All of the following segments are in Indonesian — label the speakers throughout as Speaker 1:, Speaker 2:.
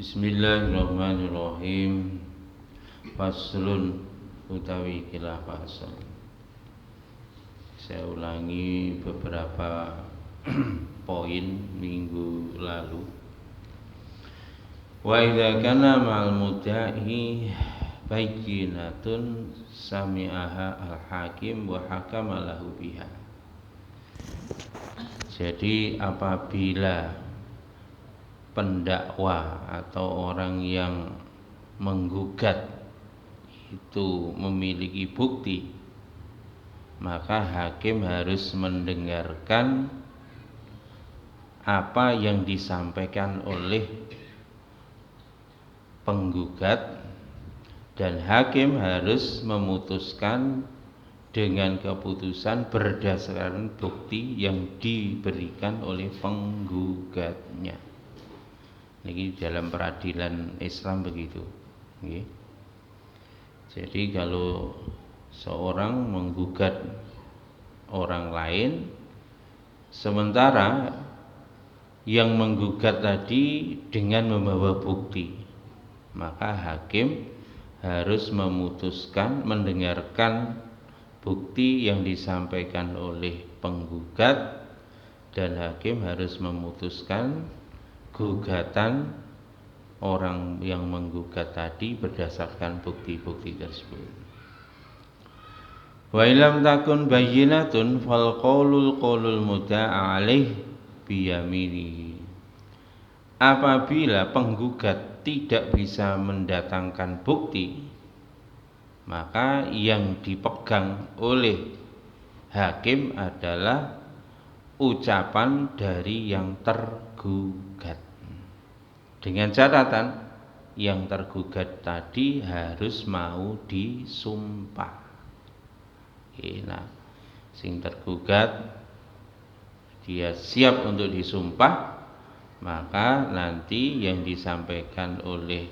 Speaker 1: Bismillahirrahmanirrahim. Faslun utawi kilah fasal. Saya ulangi beberapa poin minggu lalu. Wa idza kana ma'al mudda'i bayyinatun sami'aha al-hakim wa hakama lahu biha. Jadi apabila pendakwa atau orang yang menggugat itu memiliki bukti, maka hakim harus mendengarkan apa yang disampaikan oleh penggugat, dan hakim harus memutuskan dengan keputusan berdasarkan bukti yang diberikan oleh penggugatnya. Ini dalam peradilan Islam begitu. Jadi kalau seorang menggugat orang lain, sementara yang menggugat tadi dengan membawa bukti, maka hakim harus memutuskan mendengarkan bukti yang disampaikan oleh penggugat, dan hakim harus memutuskan gugatan orang yang menggugat tadi berdasarkan bukti-bukti tersebut. Wa ilam takun bayyinatun fal qaulul mudda'a alaih biyaminihi. Apabila penggugat tidak bisa mendatangkan bukti, maka yang dipegang oleh hakim adalah ucapan dari yang tergugat, dengan catatan yang tergugat tadi harus mau disumpah. Nah, sing tergugat dia siap untuk disumpah, maka nanti yang disampaikan oleh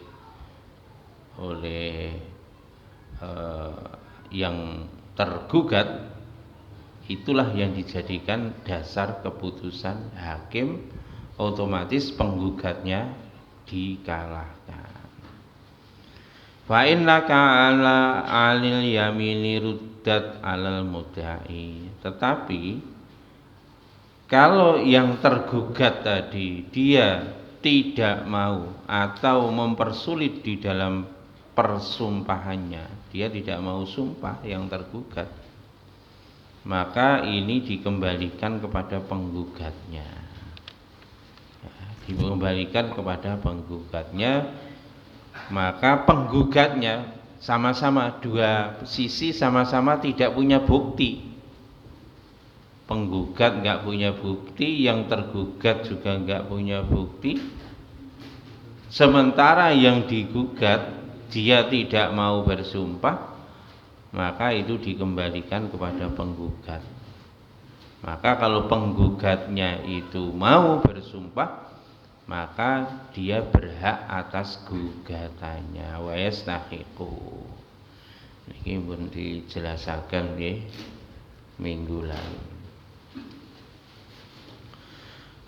Speaker 1: yang tergugat itulah yang dijadikan dasar keputusan hakim, otomatis penggugatnya dikalahkan. Fa innaka ala alil yamini ruddat alal mudda'i. Tetapi kalau yang tergugat tadi dia tidak mau atau mempersulit di dalam persumpahannya, dia tidak mau sumpah yang tergugat, maka ini dikembalikan kepada penggugatnya. Dikembalikan kepada penggugatnya, maka penggugatnya sama-sama, dua sisi sama-sama tidak punya bukti. Penggugat nggak punya bukti, yang tergugat juga nggak punya bukti. Sementara yang digugat dia tidak mau bersumpah, maka itu dikembalikan kepada penggugat. Maka kalau penggugatnya itu mau bersumpah, maka dia berhak atas gugatannya. Wa yastahiqu. Niki pun dijelaskan nggih minggu lalu.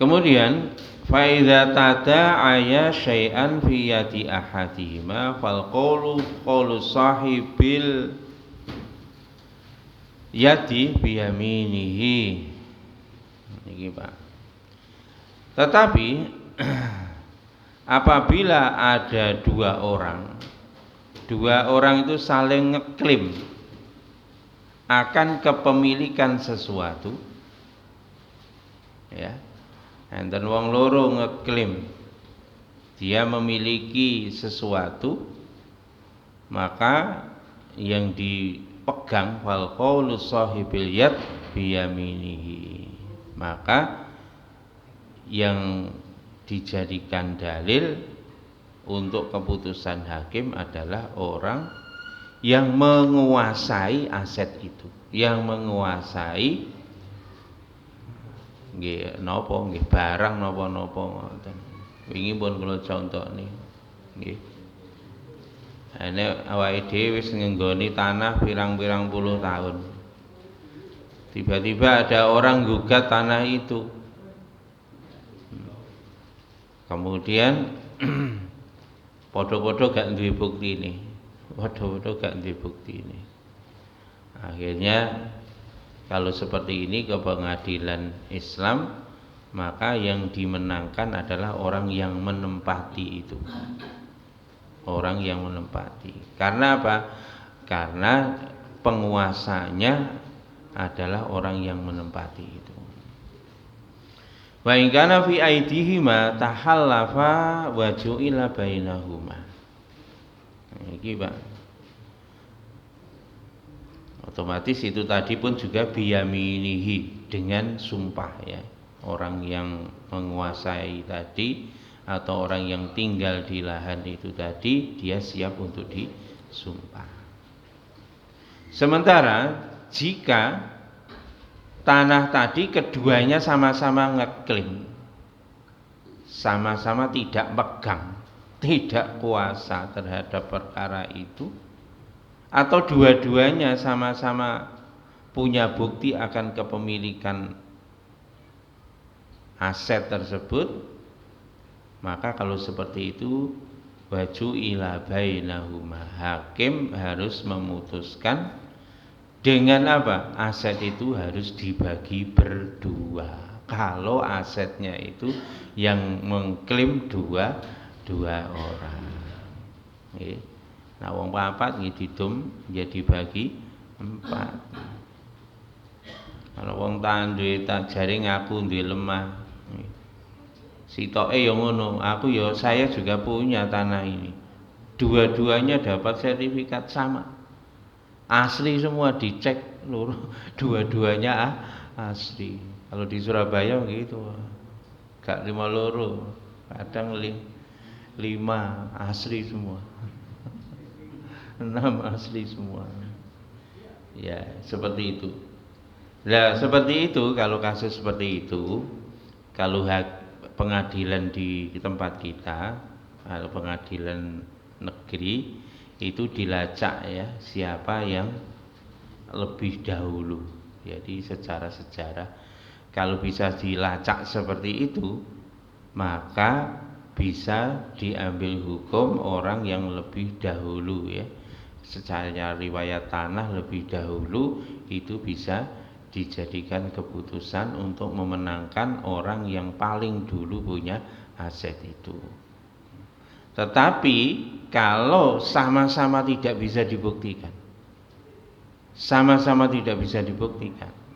Speaker 1: Kemudian fa idza tada'aya syai'an fi yadi ahadihima fal qawlu sahibil yadi biyaminihi. Niki Pak. Tetapi apabila ada dua orang itu saling ngeklaim akan kepemilikan sesuatu, ya, enten wong loro ngeklaim dia memiliki sesuatu, maka yang dipegang wal qaulu sahibil yad biyaminihi, maka yang dijadikan dalil untuk keputusan hakim adalah orang yang menguasai aset itu, yang menguasai nggih napa nggih barang napa-napa ngoten. Wingi pun kula contone nggih. Nek awake dhewe wis ngenggoni tanah pirang-pirang puluh tahun. Tiba-tiba ada orang gugat tanah itu. Kemudian Padha-padha gak duwe buktine. Padha-padha gak duwe buktine. Akhirnya kalau seperti ini ke pengadilan Islam, maka yang dimenangkan adalah orang yang menempati itu. Orang yang menempati. Karena apa? Karena penguasanya adalah orang yang menempati itu. Wa in kana fi aidihima tahallafa wa ju'ila bainahuma. Iki, Pak. Otomatis itu tadi pun juga biyaminihi, dengan sumpah ya. Orang yang menguasai tadi atau orang yang tinggal di lahan itu tadi, dia siap untuk disumpah. Sementara jika tanah tadi keduanya sama-sama ngeklaim, sama-sama tidak pegang, tidak kuasa terhadap perkara itu, atau dua-duanya sama-sama punya bukti akan kepemilikan aset tersebut, maka kalau seperti itu waju ila bainahuma, hakim harus memutuskan dengan apa? Aset itu harus dibagi berdua. Kalau asetnya itu yang mengklaim dua orang. Nah, wong papat ngididum jadi bagi 4. Kalau wong duwe tak jaring aku duwe lemah. Sitoke ya ngono, aku ya saya juga punya tanah ini. Dua-duanya dapat sertifikat sama. Asli semua, dicek dua-duanya asli. Kalau di Surabaya gitu. Gak 52, kadang 5 asli semua. 6 asli semua. Ya, seperti itu. Nah, seperti itu, kalau kasus seperti itu, kalau pengadilan di tempat kita, atau pengadilan negeri, itu dilacak ya, siapa yang lebih dahulu. Jadi secara sejarah, kalau bisa dilacak seperti itu, maka bisa diambil hukum orang yang lebih dahulu ya. Secara riwayat tanah lebih dahulu, itu bisa dijadikan keputusan untuk memenangkan orang yang paling dulu punya aset itu. Tetapi kalau sama-sama tidak bisa dibuktikan,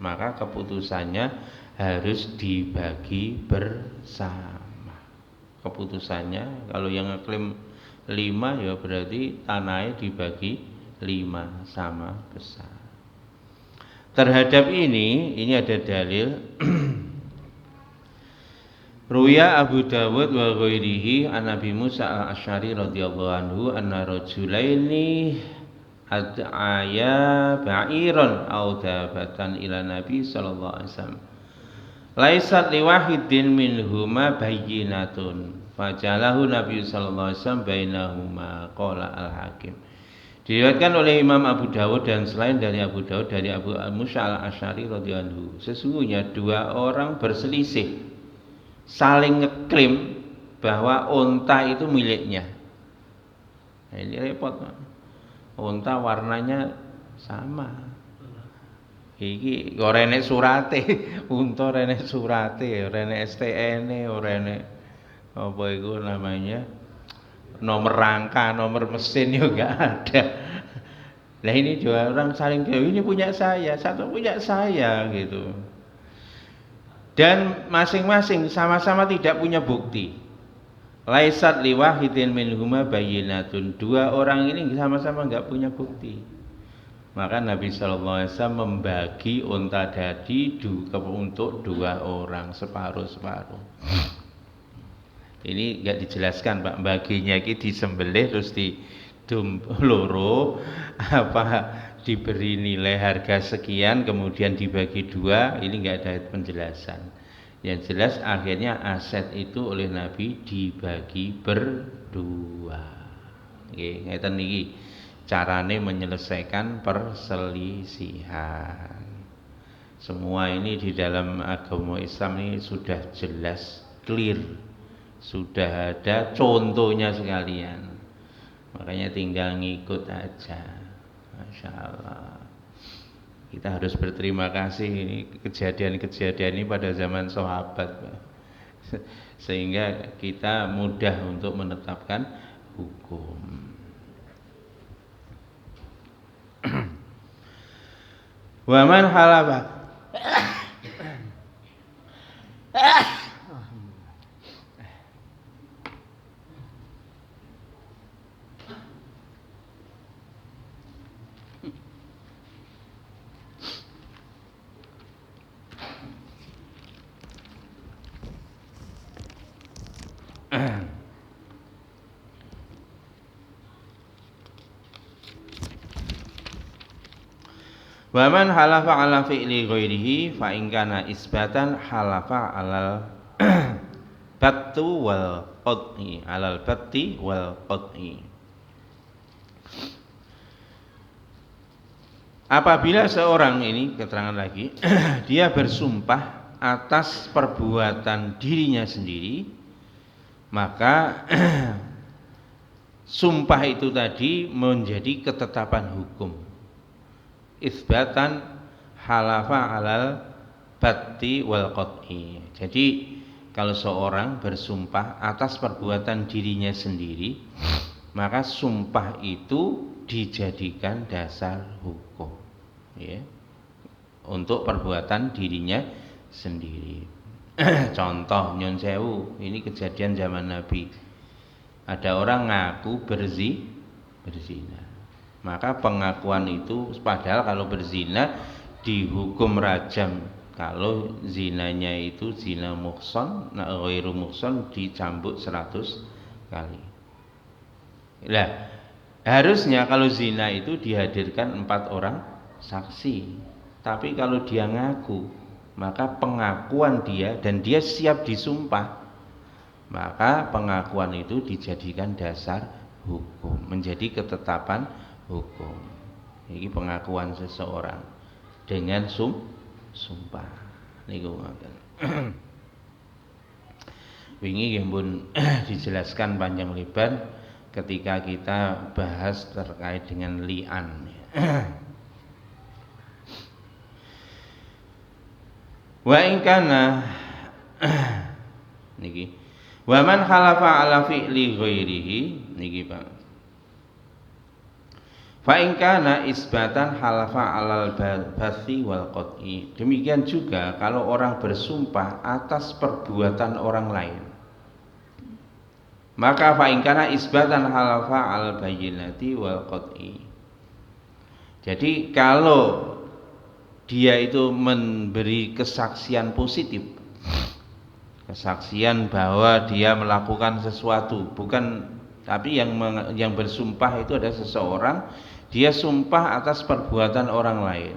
Speaker 1: maka keputusannya harus dibagi bersama. Keputusannya kalau yang ngeklaim 5 ya berarti tanahnya dibagi 5 sama besar. Terhadap ini ada dalil Ruya Abu Dawud wa ghairihi an Nabi Musa al-Asy'ari radhiyallahu anhu anna rajulaini ad'aya ba'iran aw dabatan ila Nabi sallallahu alaihi wasallam. Laisat liwahidin minhuma bayyinatun fajalahu Nabi sallallahu alaihi wasallam bainahuma qala al-Hakim. Diriwayatkan oleh Imam Abu Dawud dan selain dari Abu Dawud dari Abu Musa al-Asy'ari radhiyallahu anhu, sesungguhnya 2 orang berselisih saling ngeklaim bahwa unta itu miliknya. Nah, ini repot. Unta warnanya sama. Iki ora enek surate, unta ora enek surate, ora enek STN-e, ora enek apa itu namanya? Nomor rangka, nomor mesin juga ada. Nah, ini 2 orang saling klaim, ini punya saya, satu punya saya gitu. Dan masing-masing sama-sama tidak punya bukti. Laisat liwahidin minhuma bayyinatun. 2 orang ini sama-sama enggak punya bukti. Maka Nabi sallallahu alaihi wasallam membagi unta tadi untuk 2 orang, separuh-separuh. Ini enggak dijelaskan, Pak. Baginya iki disembelih terus didum loro, apa diberi nilai harga sekian kemudian dibagi 2, ini enggak ada penjelasan. Yang jelas akhirnya aset itu oleh Nabi dibagi berdua. Nggih, ngeten niki carane menyelesaikan perselisihan. Semua ini di dalam agama Islam ini sudah jelas, clear. Sudah ada contohnya sekalian. Makanya tinggal ngikut aja. Masya Allah. Kita harus berterima kasih ini kejadian-kejadian ini pada zaman sahabat, sehingga kita mudah untuk menetapkan hukum. Waman halafa Waman halafa ala fi'li ghairihi fa in kana isbatan halafa alal battu wal qat'i alal batti wal qat'i. Apabila seorang ini keterangan lagi dia bersumpah atas perbuatan dirinya sendiri, maka sumpah itu tadi menjadi ketetapan hukum. Isbatan halafa alal batti wal qat'i. Jadi kalau seorang bersumpah atas perbuatan dirinya sendiri, maka sumpah itu dijadikan dasar hukum, ya, untuk perbuatan dirinya sendiri. Contoh nyun sewu, ini kejadian zaman Nabi. Ada orang ngaku berzina. Maka pengakuan itu, padahal kalau berzina dihukum rajam. Kalau zinanya itu zina muhsan, ghairu muhsan dicambuk 100 kali. Lah, harusnya kalau zina itu dihadirkan 4 orang saksi. Tapi kalau dia ngaku, maka pengakuan dia dan dia siap disumpah, maka pengakuan itu dijadikan dasar hukum, menjadi ketetapan hukum. Ini pengakuan seseorang dengan sumpah. Niku ngoten. Wingi nggih pun dijelaskan panjang lebar ketika kita bahas terkait dengan li'an. Wa in kana niki wa man halafa ala fi'li ghairihi niki Pak. Fa in kana isbatan halafa alal bathi wal qat'i. Demikian juga kalau orang bersumpah atas perbuatan orang lain, maka fa in kana isbatan halafa al bayyinati wal qat'i. Jadi kalau dia itu memberi kesaksian positif, kesaksian bahwa dia melakukan sesuatu, bukan, tapi yang bersumpah itu ada seseorang, dia sumpah atas perbuatan orang lain,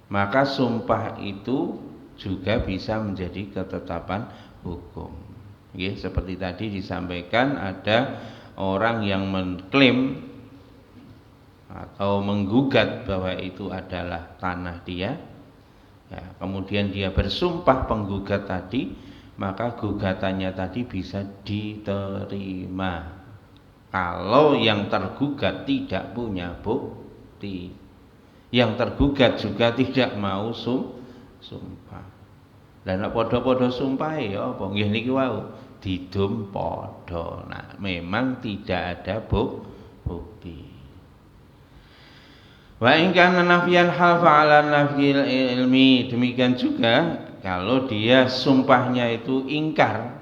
Speaker 1: maka sumpah itu juga bisa menjadi ketetapan hukum. Oke, seperti tadi disampaikan, ada orang yang mengklaim atau menggugat bahwa itu adalah tanah dia, ya, kemudian dia bersumpah penggugat tadi, maka gugatannya tadi bisa diterima kalau yang tergugat tidak punya bukti, yang tergugat juga tidak mau sumpah. Dan podo-podo sumpah ya apa nggih niki wau didum podo. Nah, memang tidak ada bukti. Wa in kana nafiyan halfa ala nafil ilmi, demikian juga kalau dia sumpahnya itu ingkar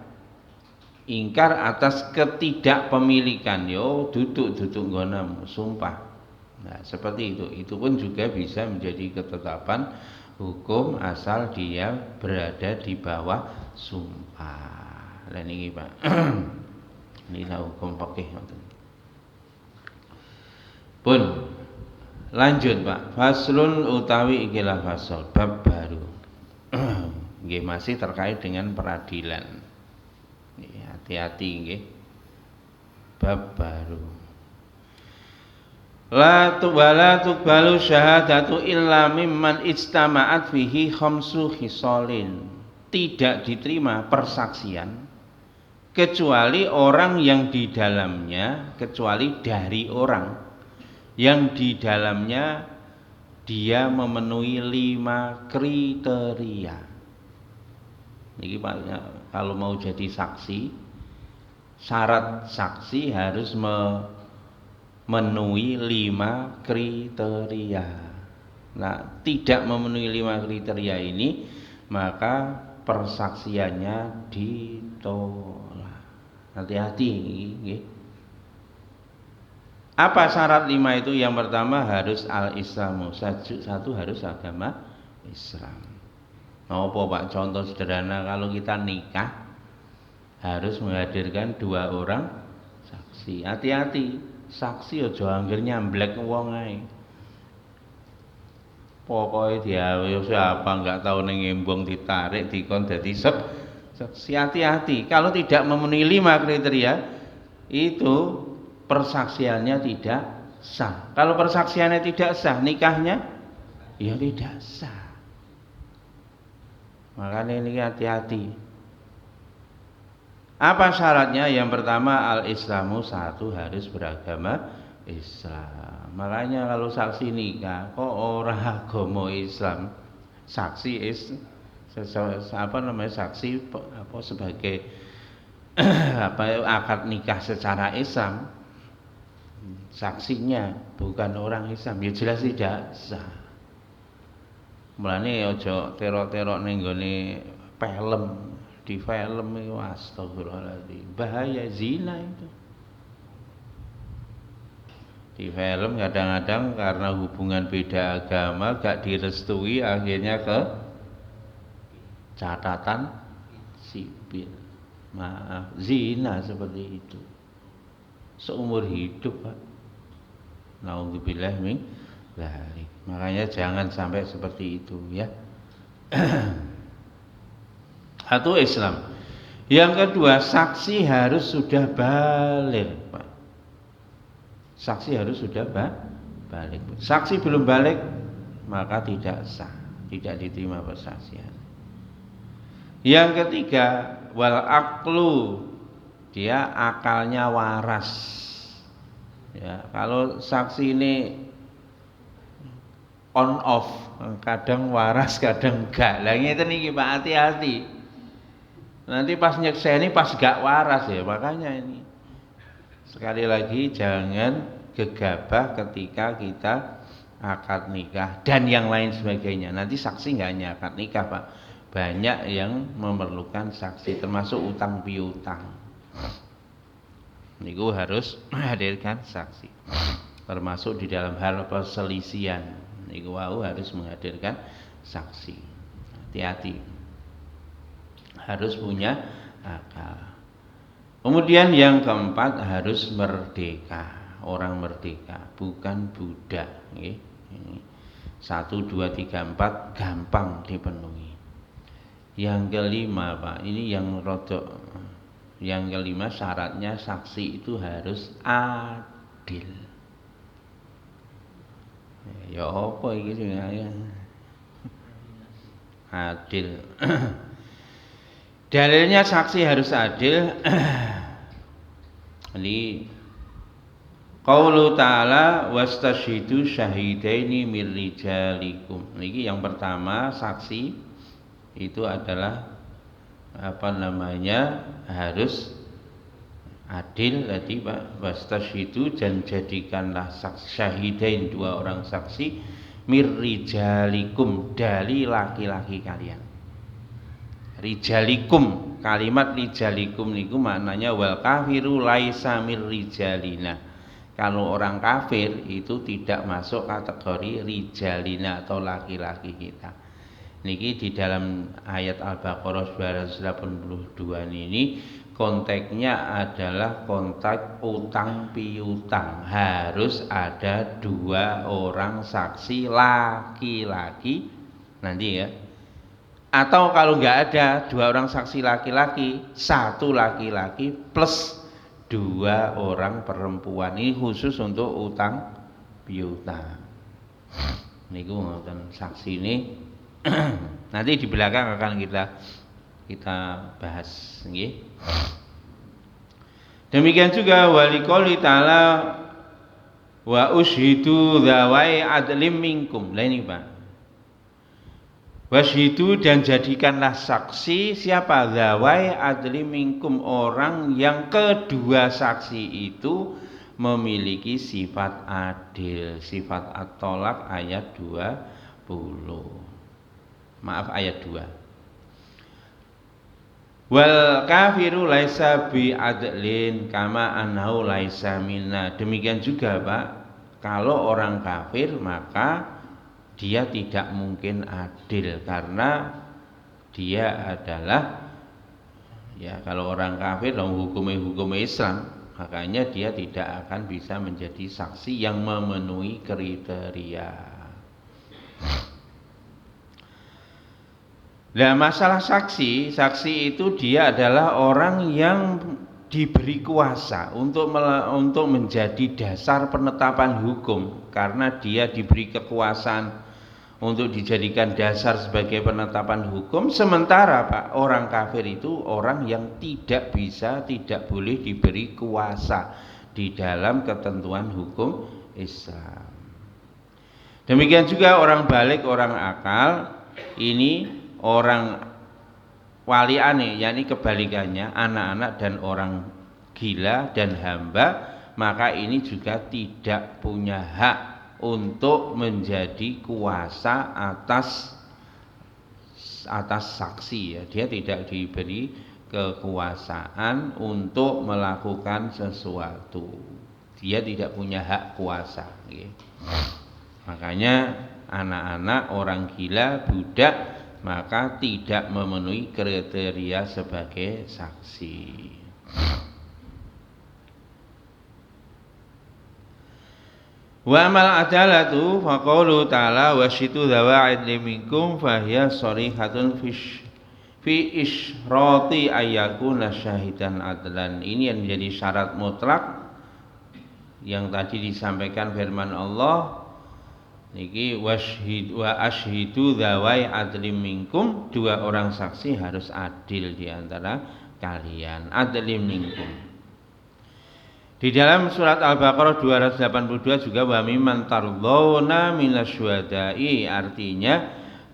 Speaker 1: atas ketidakpemilikan, yo duduk nggonam sumpah. Nah, seperti itu pun juga bisa menjadi ketetapan hukum asal dia berada di bawah sumpah. Lah niki Pak. Inilah hukum fikih ngoten. Pun lanjut Pak. Faslun utawi ikilah fasal bab baru. Nggih masih terkait dengan peradilan. Hati-hati nggih. Bab baru. La tuqbalu syahadatu illa mimman istama'at fihi khamsu khisalin. Tidak diterima persaksian kecuali orang yang di dalamnya, kecuali dari orang yang di dalamnya dia memenuhi 5 kriteria. Ini kalau mau jadi saksi, syarat saksi harus memenuhi 5 kriteria. Nah, tidak memenuhi 5 kriteria ini, maka persaksiannya ditolak. Hati-hati. Apa syarat 5 itu? Yang pertama harus al-islamu, satu harus agama Islam. Apa Pak? Contoh sederhana, kalau kita nikah harus menghadirkan 2 orang saksi. Hati-hati, saksi aja angger nyamblek wong ae. Pokoke dia siapa enggak tahu ning embong ditarik dikon dadi saksi. Hati-hati, kalau tidak memenuhi 5 kriteria itu persaksiannya tidak sah. Kalau persaksiannya tidak sah, nikahnya ya tidak sah. Makanya ini hati-hati. Apa syaratnya? Yang pertama al-islamu, satu harus beragama Islam. Makanya kalau saksi nikah kok orang agama Islam, saksi saksi apa sebagai akad nikah secara Islam, saksinya bukan orang Islam, ya jelas tidak sah. Mulane aja terok-terok ning gone film, di film itu astagfirullahaladzim, bahaya zina itu. Di film kadang-kadang karena hubungan beda agama gak direstui, akhirnya ke catatan sipil. Maaf, zina seperti itu seumur hidup, Pak. Naudzubillah min dzalik. Makanya jangan sampai seperti itu ya. Satu Islam. Yang kedua, saksi harus sudah balik, Pak. Saksi harus sudah balik. Saksi belum balik maka tidak sah, tidak diterima persaksian. Yang ketiga, wal aqlu, dia akalnya waras. Ya, kalau saksi ini on off, kadang waras, kadang enggak. Lah ngeten iki Pak, hati-hati. Nanti pas nyekseni pas gak waras ya, makanya ini. Sekali lagi jangan gegabah ketika kita akad nikah dan yang lain sebagainya. Nanti saksi enggak hanya akad nikah, Pak. Banyak yang memerlukan saksi, termasuk utang piutang. Niku harus menghadirkan saksi. Termasuk di dalam hal perselisihan. Niku harus menghadirkan saksi. Hati-hati. Harus punya akal. Kemudian yang keempat harus merdeka. Orang merdeka, bukan budak. 1, 2, 3, 4 gampang dipenuhi. Yang kelima, Pak, ini yang rodok. Yang kelima, syaratnya saksi itu harus adil. Ya apa iki sing adil. Dalilnya saksi harus adil. Ini qaulu ta'ala wastashhidu syahidaini mir rijalikum. Niki yang pertama, saksi itu adalah harus adil tadi Pak. Wastashhidu, dan jadikanlah syahidain 2 orang saksi mir rijalikum, dari laki-laki kalian. Rijalikum, kalimat rijalikum niku maknanya wal kafiru laisa mir rijalina. Kalau orang kafir itu tidak masuk kategori rijalina atau laki-laki kita. Niki di dalam ayat Al-Baqarah 282 ini konteksnya adalah konteks utang piutang. Harus ada 2 orang saksi laki-laki nanti ya. Atau kalau nggak ada 2 orang saksi laki-laki, 1 laki-laki plus 2 orang perempuan. Ini khusus untuk utang piutang. Niku ngoten, saksi ini nanti di belakang akan kita bahas nggih. Demikian juga waliqouli ta'ala wa ushidu dzawai adlim minkum. Lah ini Pak. Washidu dan jadikanlah saksi siapa? Dzawai adlim minkum, orang yang kedua saksi itu memiliki sifat adil. Sifat At-Tolaq ayat 20. Maaf ayat 2. Wal kafiru laisa bi adlin kama annahu laisa minna. Demikian juga Pak, kalau orang kafir maka dia tidak mungkin adil karena dia adalah, ya kalau orang kafir dalam hukum Islam, makanya dia tidak akan bisa menjadi saksi yang memenuhi kriteria. Nah, masalah saksi itu dia adalah orang yang diberi kuasa untuk menjadi dasar penetapan hukum, karena dia diberi kekuasaan untuk dijadikan dasar sebagai penetapan hukum. Sementara Pak, orang kafir itu orang yang tidak boleh diberi kuasa di dalam ketentuan hukum Islam. Demikian juga orang balik, orang akal, ini orang waliane, yakni kebalikannya anak-anak dan orang gila dan hamba, maka ini juga tidak punya hak untuk menjadi kuasa atas saksi, ya. Dia tidak diberi kekuasaan untuk melakukan sesuatu. Dia tidak punya hak kuasa, ya. Makanya anak-anak, orang gila, budak, maka tidak memenuhi kriteria sebagai saksi. Wa amal adalatu faqaulu ta'ala wasyitu dzawa'id minkum fahiya sharihatun fi isyrati ayyakuna syahidan adlan. Ini yang menjadi syarat mutlak yang tadi disampaikan firman Allah niki wa ashhidu dzawai adlim minkum, dua orang saksi harus adil di antara kalian. Adlim minkum. Di dalam surat Al-Baqarah 282 juga wa mimman tardawna minasyuhada'i, artinya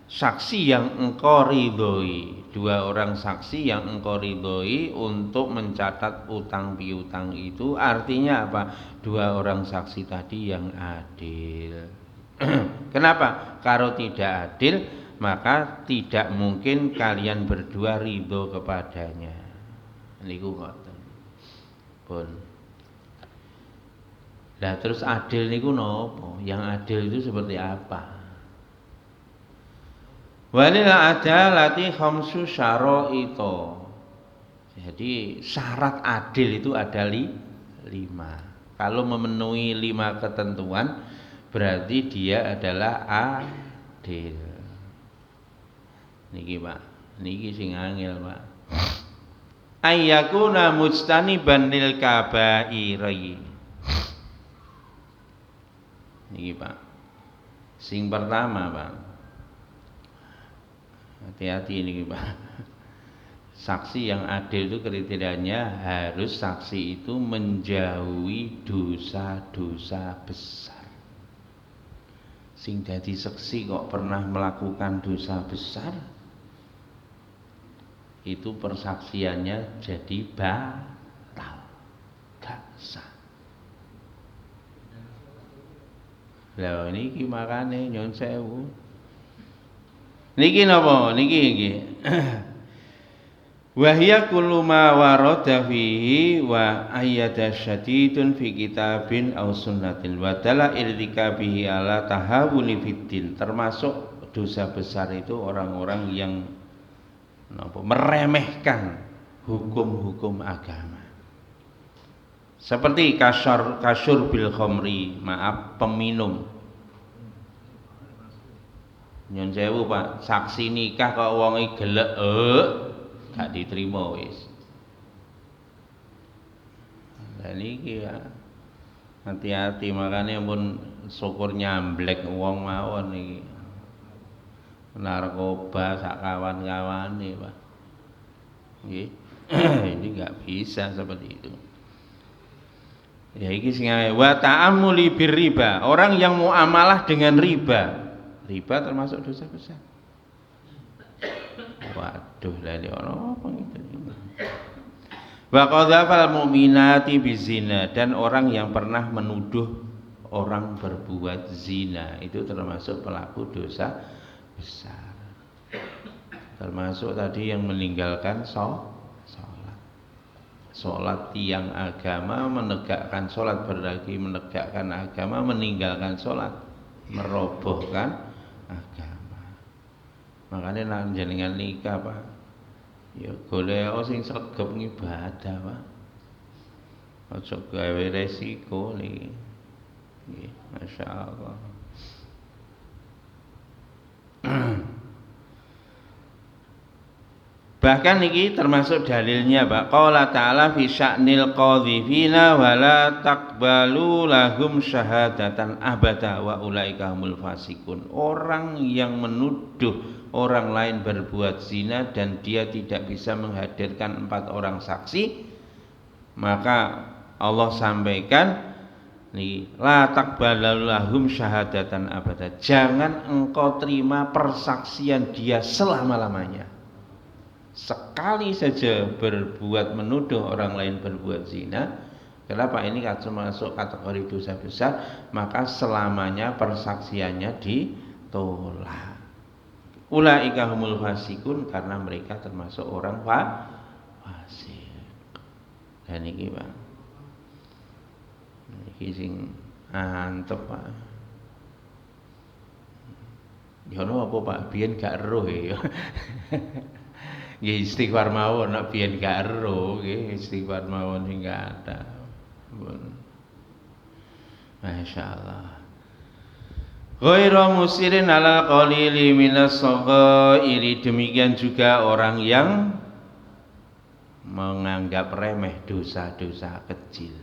Speaker 1: saksi yang engkau ridhoi, dua orang saksi yang engkau ridhoi untuk mencatat utang piutang itu, artinya apa? Dua orang saksi tadi yang adil. Kenapa? Kalau tidak adil maka tidak mungkin kalian berdua ridho kepadanya. Niku ngoten. Pun. Nah terus adil niku nopo? Yang adil itu seperti apa? Walil adalati khamsu syara'ita. Jadi syarat adil itu ada 5. Kalau memenuhi 5 ketentuan berarti dia adalah adil. Niki Pak, niki sing angel Pak. Ayyakuna mujtaniban lil kabairi. Niki Pak. Sing pertama Pak. Hati-hati niki Pak. Saksi yang adil itu kriterianya harus saksi itu menjauhi dosa-dosa besar. Sing dadi saksi kok pernah melakukan dosa besar, itu persaksiannya jadi batal, gak sah. Lah niki makane nyun sewu. Niki napa? Niki. Wa hiya kullu ma warada fihi wa ayyada syadidun fi kitabin aw sunnatin wa dala irtikabihi ala tahawuni fiddin. Termasuk dosa besar itu orang-orang yang meremehkan hukum-hukum agama. Seperti kasyur bil khamri, maaf peminum. Nyun sewu Pak, saksi nikah kok wonge gelek gak diterima wis. Lah niki ya. Hati-hati makanya pun syukur nyamblek wong mawon iki. Narkoba sak kawan-kawane Pak. Nggih. Ini enggak bisa seperti itu. Ya iki sing wa ta'amuli birriba, orang yang muamalah dengan riba. Riba termasuk dosa besar. Waduh, lali orang apa gitu. Wa qadzafal mu'minati bizina, dan orang yang pernah menuduh orang berbuat zina itu termasuk pelaku dosa besar. Termasuk tadi yang meninggalkan sholat. Sholat tiang agama, menegakkan sholat, berarti menegakkan agama, meninggalkan sholat, merobohkan agama. Makanya nak jenengan nikah Pak, ya golek sing sregep ngibadah Pak. Aja gawe resiko niki. Nggih, masyaallah. Bahkan niki termasuk dalilnya Pak. Qala ta'ala fi sya'nil qadhifina wa la taqbalu lahum syahadatan abada wa ulaika humul fasikun. Orang yang menuduh orang lain berbuat zina dan dia tidak bisa menghadirkan 4 orang saksi, maka Allah sampaikan nih, la taqbalu lahum syahadatan abada. Jangan engkau terima persaksian dia selama-lamanya. Sekali saja berbuat menuduh orang lain berbuat zina, kenapa ini masuk kategori dosa besar, maka selamanya persaksiannya ditolak. Ulaika humul fasikun, karena mereka termasuk orang fasik. Dan iki Pak, iki sing antep Pak. Ya ono apa Pak, biyen gak eruh ya. Nggih istighfar mawon, nek biyen gak ero nggih istighfar mawon sing gak ada. Masyaallah. Ghairu musirin alal qalili minas saghairi, demikian juga orang yang menganggap remeh dosa-dosa kecil.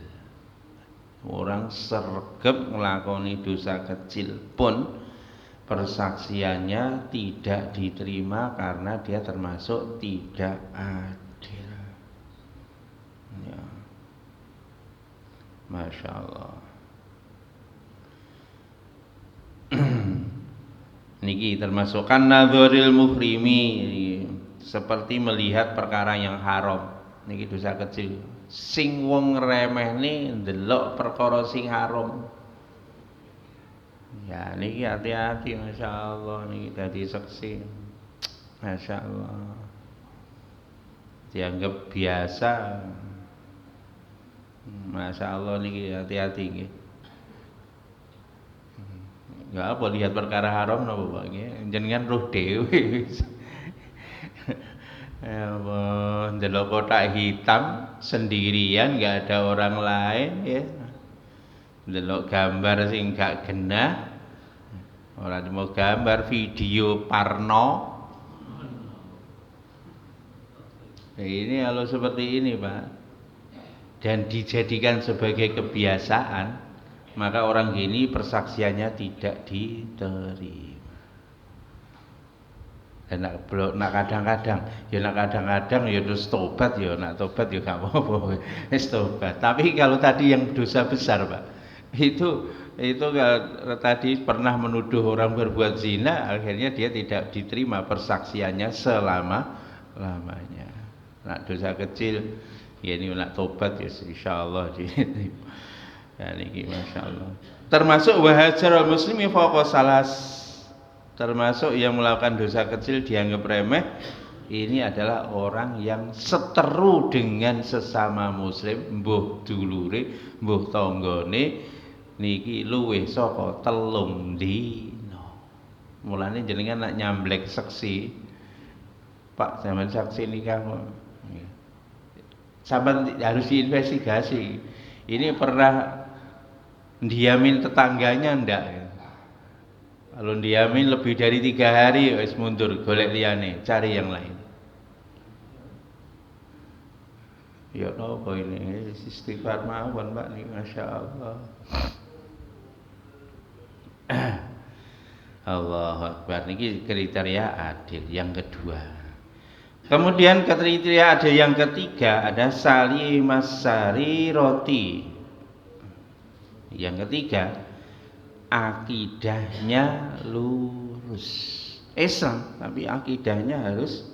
Speaker 1: Orang sregep nglakoni dosa kecil pun persaksiannya tidak diterima karena dia termasuk tidak adil. Ya. Masya Allah. Niki termasuk kan nadhuril muhrimi, seperti melihat perkara yang haram. Niki dosa kecil. Sing wong remehne ndelok perkara sing haram. Ya niki hati-hati, Masya Allah, niki dadi seksi, Masya Allah, dianggap biasa, Masya Allah, niki hati-hati nggih. Enggak apa lihat perkara haram napa Pak nggih, jenengan roh dhewe. Ya Allah, ndelok kotak hitam sendirian, enggak ada orang lain ya. Ndelok gambar sing gak genah, ora mau gambar video parno. Ini kalau seperti ini Pak, dan dijadikan sebagai kebiasaan, maka orang gini persaksiannya tidak diterima. Dan nak kadang-kadang ya terus tobat ya, nak tobat ya gak apa-apa, wis tobat. Tapi kalau tadi yang dosa besar Pak, itu tadi pernah menuduh orang berbuat zina, akhirnya dia tidak diterima persaksiannya selama-lamanya. Nak dosa kecil ya ini nak tobat ya insyaallah diterima. Ya niki masyaallah. Termasuk wahajar muslimi fawqa salas, termasuk yang melakukan dosa kecil dianggap remeh. Ini adalah orang yang seteru dengan sesama muslim, mbuh dulure, mbuh tanggane, niki luwih saka 3 dina. Mulane jenengan nak nyamblek saksi, Pak zaman saksi nikah sampean harus diinvestigasi. Ini pernah diamin tetangganya ndak? Kalau diamin lebih dari 3 hari wis mundur, golek liyane, cari yang lain. Ya napa ini istighfar mawon Pak niki masyaallah. Allahu Akbar, niki kriteria adil yang kedua. Kemudian kriteria adil yang ketiga ada salimas sari roti. Yang ketiga, akidahnya lurus. Islam tapi akidahnya harus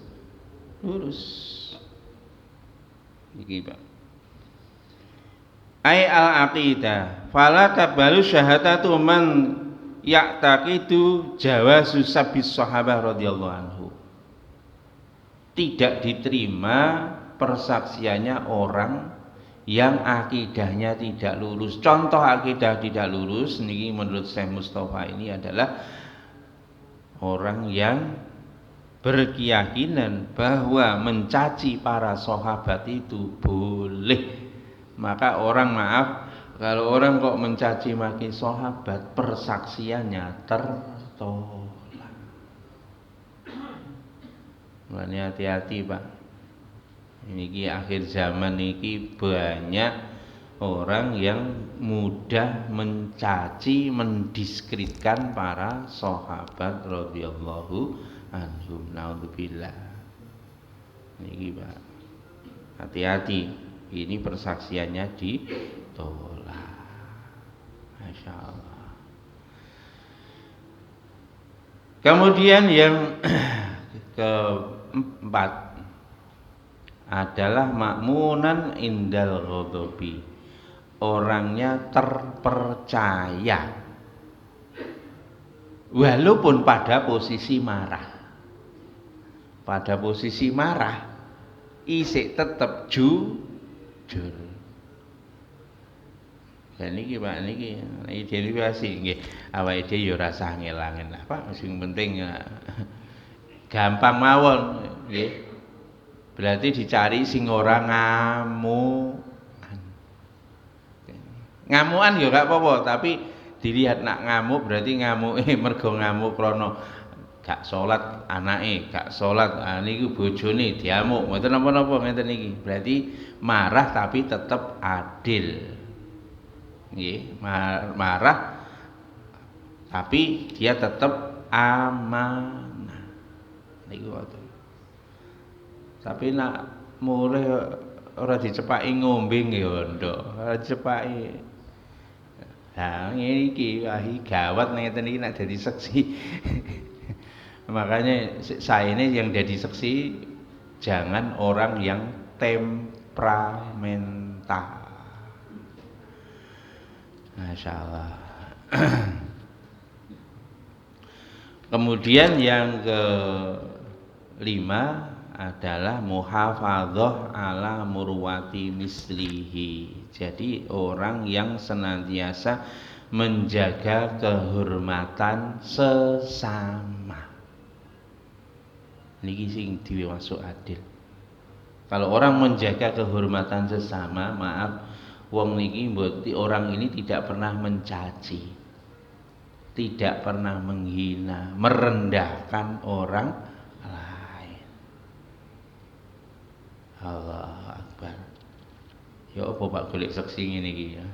Speaker 1: lurus. Iki Pak. Ai al aqidah fala tabalu syahadatu man ya'taqidu jawazu sabis sahabah radhiyallahu anhu. Tidak diterima persaksiannya orang yang akidahnya tidak lurus. Contoh akidah tidak lurus niki menurut Syekh Mustafa ini adalah orang yang berkeyakinan bahwa mencaci para sahabat itu boleh. Maka orang maaf, kalau orang kok mencaci maki sahabat, persaksiannya tertolak. Makanya hati-hati Pak. Ini akhir zaman ini banyak orang yang mudah mencaci, mendiskreditkan para sahabat radhiyallahu anhum. Naudzubillah. Ini Pak. Hati-hati. Ini persaksiannya ditolak. Masya Allah. Kemudian yang keempat adalah makmunan indal ghadabi. Orangnya terpercaya walaupun pada posisi marah. Pada posisi marah isik tetep jujur. Dan niki Pak niki identifikasi nggih awake dhewe ya ora usah ngelangen lah Pak, sing penting gampang mawon nggih. Berarti dicari sing ora ngamukan. Ngamukan ya gak apa-apa, tapi dilihat nak ngamuk berarti ngamuke mergo ngamuk krana gak salat anake, gak salat niku bojone diamuk, mboten napa-napa ngeten niki. Berarti marah tapi tetap adil. Nggih, marah tapi dia tetap amanah. Niku ngoten. Tapi nak mulai ora dicepaki ngombe nggih ndok, ora dicepaki. Nah, ngene iki gawat ngeten iki nek dadi seksi. Makanya saya ini yang jadi saksi jangan orang yang temperamental. Masya Allah. Kemudian yang kelima adalah muhafadzah ala murwati mislihi. Jadi orang yang senantiasa menjaga kehormatan sesama. Niki sing dimasuk adil. Kalau orang menjaga kehormatan sesama, maaf, wong niki mboti orang ini tidak pernah mencaci, tidak pernah menghina, merendahkan orang lain. Allahu Akbar. Ya apa Pak golek seksi ngene iki ya.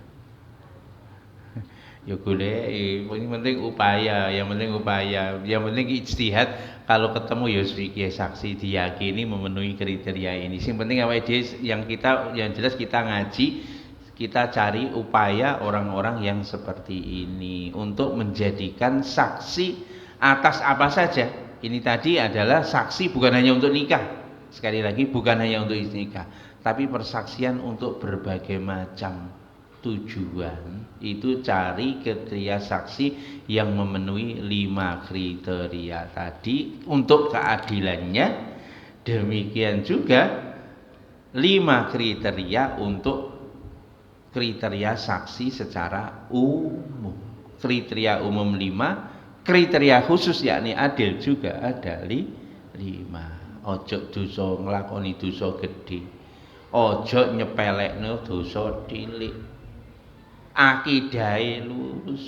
Speaker 1: Ya golek, yang penting upaya, yang penting upaya, yang penting ijtihad. Kalau ketemu ya fikih saksi diyakini memenuhi kriteria ini. Yang penting awake dhewe yang jelas kita ngaji, kita cari upaya orang-orang yang seperti ini untuk menjadikan saksi atas apa saja. Ini tadi adalah saksi bukan hanya untuk nikah. Sekali lagi bukan hanya untuk nikah, tapi persaksian untuk berbagai macam tujuan. Itu cari kriteria saksi yang memenuhi 5 kriteria tadi untuk keadilannya. Demikian juga 5 kriteria untuk kriteria saksi secara umum. Kriteria umum 5, kriteria khusus yakni adil juga ada 5. Ojo dosa nglakoni dosa gedhe. Ojo nyepelekno dosa cilik. Akidahe lurus,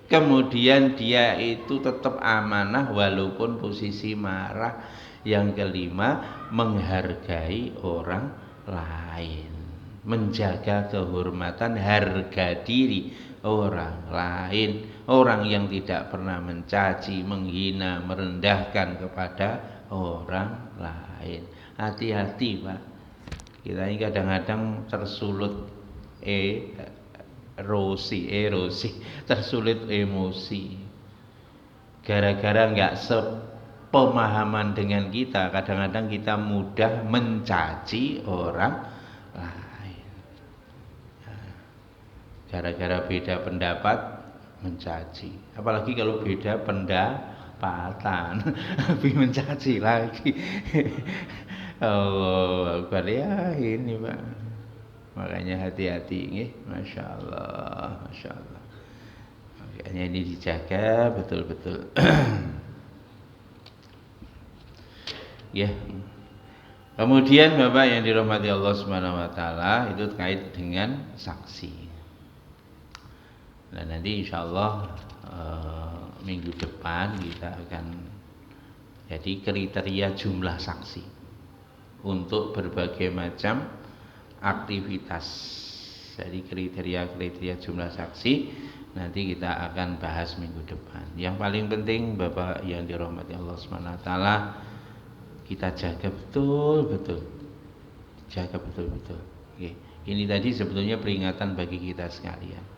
Speaker 1: kemudian dia itu tetap amanah walaupun posisi marah. Yang kelima, menghargai orang lain, menjaga kehormatan harga diri orang lain, orang yang tidak pernah mencaci, menghina, merendahkan kepada orang lain. Hati-hati Pak, kita ini kadang-kadang tersulut erosi, tersulit emosi. Gara-gara nggak sepemahaman dengan kita, kadang-kadang kita mudah mencaci orang lain. Gara-gara beda pendapat mencaci, apalagi kalau beda pendapatan lebih mencaci lagi. Oh, ya ini Pak. Makanya hati-hati nggih, Masya Allah, Masya Allah. Makanya ini dijaga betul-betul. Ya. Kemudian Bapak yang dirahmati Allah Subhanahu wa taala, itu terkait dengan saksi. Nah, nanti insya Allah minggu depan kita akan jadi kriteria jumlah saksi untuk berbagai macam aktivitas. Jadi kriteria jumlah saksi nanti kita akan bahas minggu depan. Yang paling penting Bapak yang dirahmati Allah Subhanahu wa taala, kita jaga betul-betul. Jaga betul-betul. Oke. Ini tadi sebetulnya peringatan bagi kita sekalian.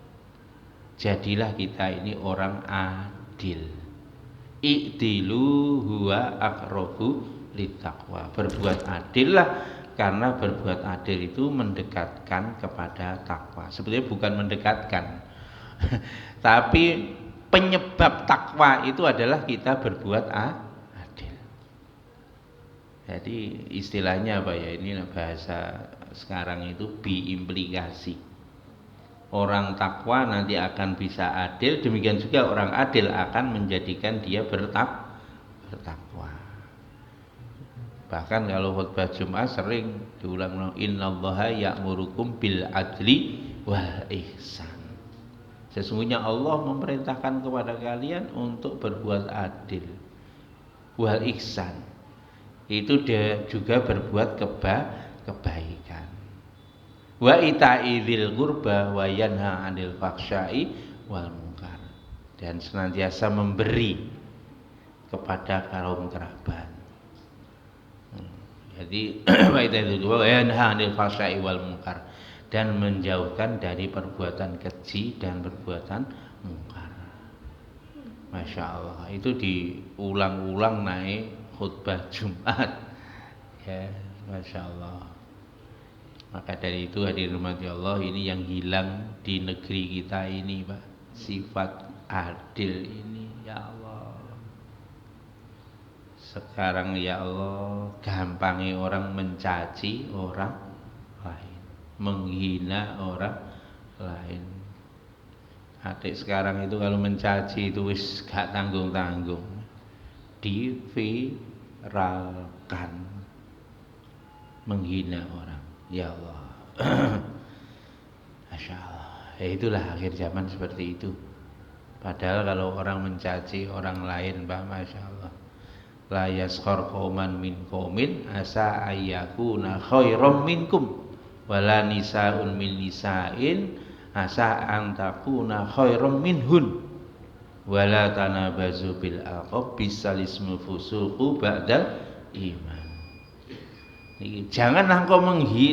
Speaker 1: Jadilah kita ini orang adil. I'dilu huwa aqrabu littaqwa. Berbuat adil lah, karena berbuat adil itu mendekatkan kepada takwa. Sebetulnya bukan mendekatkan, tapi penyebab takwa itu adalah kita berbuat adil. Jadi istilahnya apa ya, ini bahasa sekarang itu biimplikasi. Orang takwa nanti akan bisa adil, demikian juga orang adil akan menjadikan dia bertakwa. Bahkan kalau khutbah Jumat sering diulang-ulang, innallaha ya'murukum bil adli wal ihsan. Sesungguhnya Allah memerintahkan kepada kalian untuk berbuat adil. Wal ihsan, itu dia juga berbuat kebaikan. Wa ita'i dzil qurba wa yanha 'anil fahsya'i wal munkar, dan senantiasa memberi kepada kaum kerabat. Jadi wa ita'i dzil qurba wa yanha 'anil fahsya'i wal munkar, dan menjauhkan dari perbuatan keji dan perbuatan mungkar. Masya Allah, itu diulang-ulang naik khutbah Jumat. Ya, Masya Allah. Maka dari itu hadirin rahmati Allah, ini yang hilang di negeri kita ini Pak, sifat adil ini ya Allah. Sekarang ya Allah, gampangnya orang mencaci orang lain, menghina orang lain. Adik sekarang itu kalau mencaci itu wis gak tanggung-tanggung, diviralkan, menghina orang. Ya Allah. Masya Allah. Ya itulah akhir zaman seperti itu. Padahal kalau orang mencaci orang lain Pak, Masya Allah, la yaskhar qauman min qaumin asa ayyakuna khairam minkum wala nisaun min nisain asa an takuna khairam minhun wala tanabazu bil alqab bisalismu fusuqu ba'dal iman. Janganlah engkau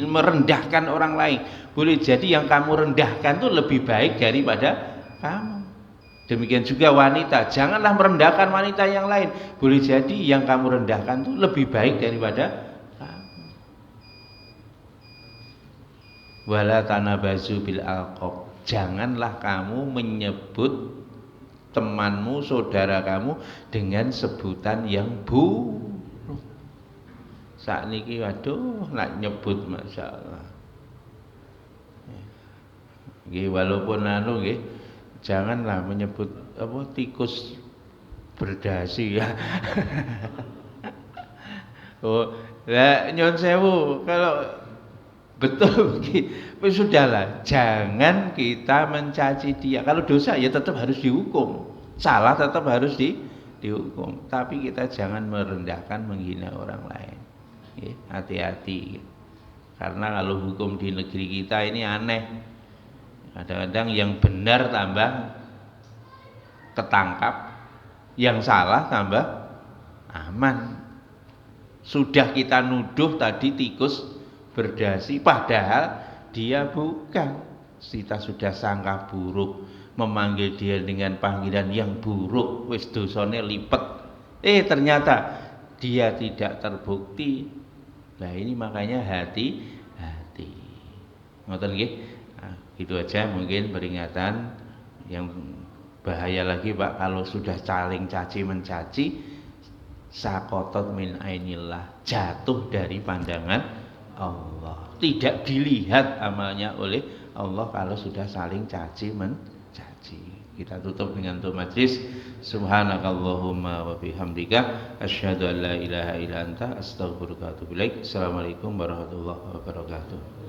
Speaker 1: merendahkan orang lain. Boleh jadi yang kamu rendahkan itu lebih baik daripada kamu. Demikian juga wanita, janganlah merendahkan wanita yang lain. Boleh jadi yang kamu rendahkan itu lebih baik daripada kamu. Wala tanabazu bil alqab, janganlah kamu menyebut temanmu, saudara kamu dengan sebutan yang buruk. Saat niki waduh nak nyebut Masya Allah. Nggih, walaupun nggih, janganlah menyebut apa tikus berdasi ya. Oh, lah nyon sewu, kalau betul begini, sudahlah, jangan kita mencaci dia. Kalau dosa ya tetap harus dihukum, salah tetap harus dihukum. Tapi kita jangan merendahkan, menghina orang lain. Hati-hati, karena kalau hukum di negeri kita ini aneh. Kadang-kadang yang benar tambah ketangkap, yang salah tambah aman. Sudah kita nuduh tadi tikus berdasi, padahal dia bukan. kita sudah sangka buruk, memanggil dia dengan panggilan yang buruk, wis dosane lipet. Ternyata dia tidak terbukti. Nah ini makanya hati-hati. Ngoten nggih. Nah, itu aja mungkin peringatan. Yang bahaya lagi Pak kalau sudah saling caci mencaci, sakotot min ainillah, jatuh dari pandangan Allah. Tidak dilihat amalnya oleh Allah kalau sudah saling caci mencaci. Kita tutup dengan doa majlis. Subhanakallahumma wa bihamdika asyhadu an la ilaha illa anta astaghfiruka wa atubu ilaik. Assalamualaikum warahmatullahi wabarakatuh.